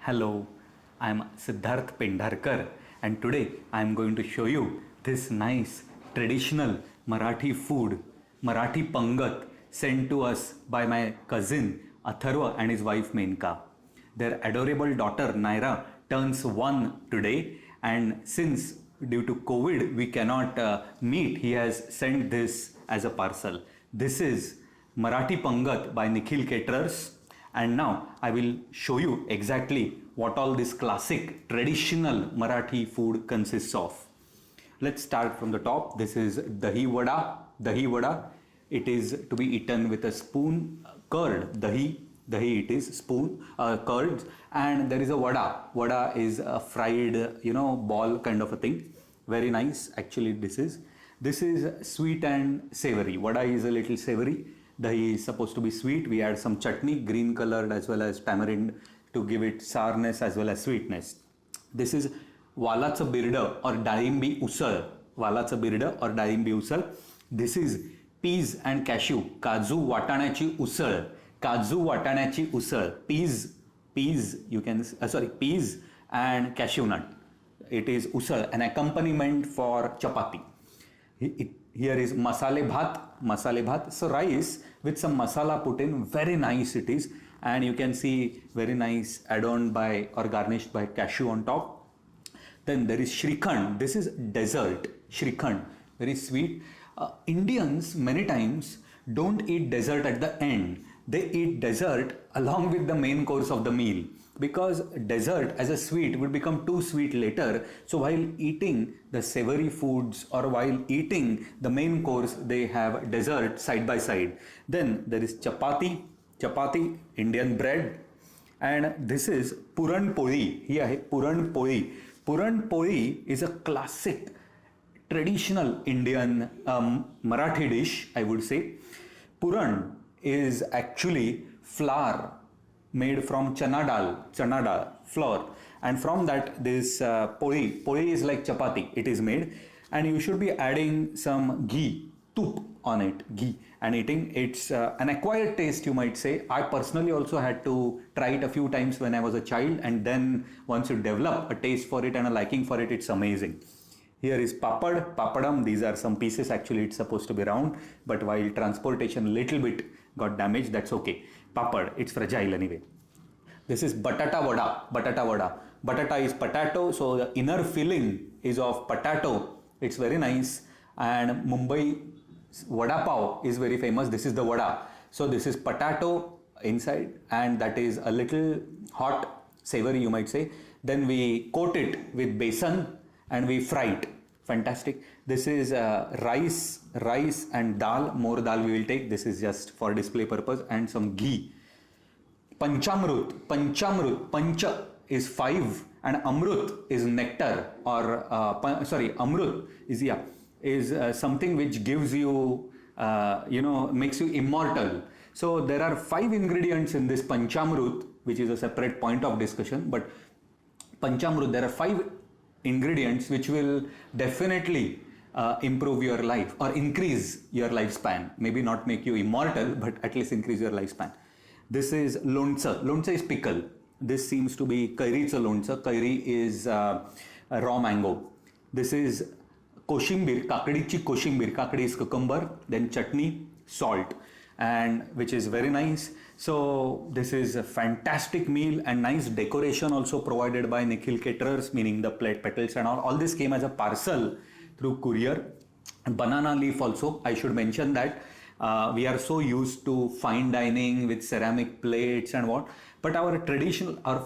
Hello, I am Siddharth Pendharkar and today I am going to show you this nice traditional Marathi food, Marathi Pangat, sent to us by my cousin Atharva and his wife Menka. Their adorable daughter Naira turns 1 today, and since due to COVID we cannot meet, he has sent this as a parcel. This is Marathi Pangat by Nikhil Caterers. And now I will show you exactly what all this classic traditional Marathi food consists of. Let's start from the top. This is dahi vada. Dahi vada. It is to be eaten with a spoon, curd, dahi. Dahi it is, spoon, curds, and there is a vada. Vada is a fried, ball kind of a thing. Very nice. Actually, this is sweet and savory. Vada is a little savory. Dahi is supposed to be sweet. We add some chutney, green colored as well as tamarind to give it sourness as well as sweetness. This is वालाचं बिरडं or डाळिंबी usal. वालाचं बिरडं or डाळिंबी usal. This is peas and cashew. काजू वाटाण्याची उसळ. काजू वाटाण्याची usal. Peas and cashew nut. It is usal, an accompaniment for chapati. Here is masale bhat, so rice with some masala put in, very nice it is, and you can see very nice adorned by or garnished by cashew on top. Then there is shrikhand. This is dessert. Shrikhand, very sweet. Indians many times don't eat dessert at the end. They eat dessert along with the main course of the meal, because dessert as a sweet would become too sweet later. So while eating the savory foods or while eating the main course, they have dessert side by side. Then there is chapati, Indian bread, and this is puran poli. Here is puran poli. Puran poli is a classic traditional Indian Marathi dish, I would say. Puran is actually flour made from chana dal flour, and from that this poli is like chapati, it is made, and you should be adding some ghee, tup on it, ghee, and eating. It's an acquired taste, you might say. I personally also had to try it a few times when I was a child, and then once you develop a taste for it and a liking for it, it's amazing. Here is papadam. These are some pieces. Actually, it's supposed to be round, but while transportation little bit got damaged, that's okay. Papad, it's fragile anyway. This is batata vada. Batata is potato, so the inner filling is of potato. It's very nice. And Mumbai vada pav is very famous. This is the vada. So this is potato inside, and that is a little hot, savory, you might say. Then we coat it with besan and we fry it. Fantastic. This is rice and dal. More dal we will take. This is just for display purpose, and some ghee. Panchamrut. Pancha is 5 and amrut is nectar, or amrut is something which gives you, makes you immortal. So there are 5 ingredients in this panchamrut, which is a separate point of discussion. But panchamrut, there are 5 ingredients which will definitely improve your life or increase your lifespan. Maybe not make you immortal, but at least increase your lifespan. This is lontsa. Lontsa is pickle. This seems to be kairicha lontsa. Kairi is raw mango. This is koshimbir, kakadichi koshimbir. Kakadi is cucumber. Then chutney, salt, and which is very nice. So this is a fantastic meal, and nice decoration also provided by Nikhil Caterers, meaning the plate petals and all this came as a parcel through courier. Banana leaf also, I should mention that we are so used to fine dining with ceramic plates and what, but our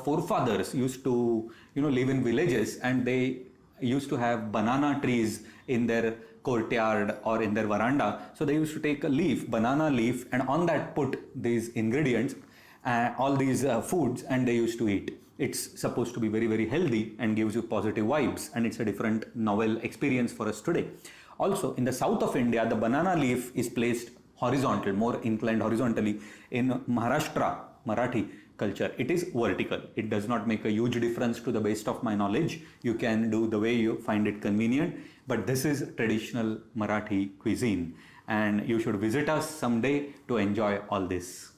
forefathers used to live in villages, and they used to have banana trees in their courtyard or in their veranda. So they used to take a banana leaf, and on that put these ingredients, all these foods, and they used to eat. It's supposed to be very, very healthy and gives you positive vibes, and it's a different novel experience for us today. Also, in the south of India, the banana leaf is placed horizontal, more inclined horizontally. In Maharashtra, Marathi culture, it is vertical. It does not make a huge difference to the best of my knowledge. You can do the way you find it convenient, but this is traditional Marathi cuisine, and you should visit us someday to enjoy all this.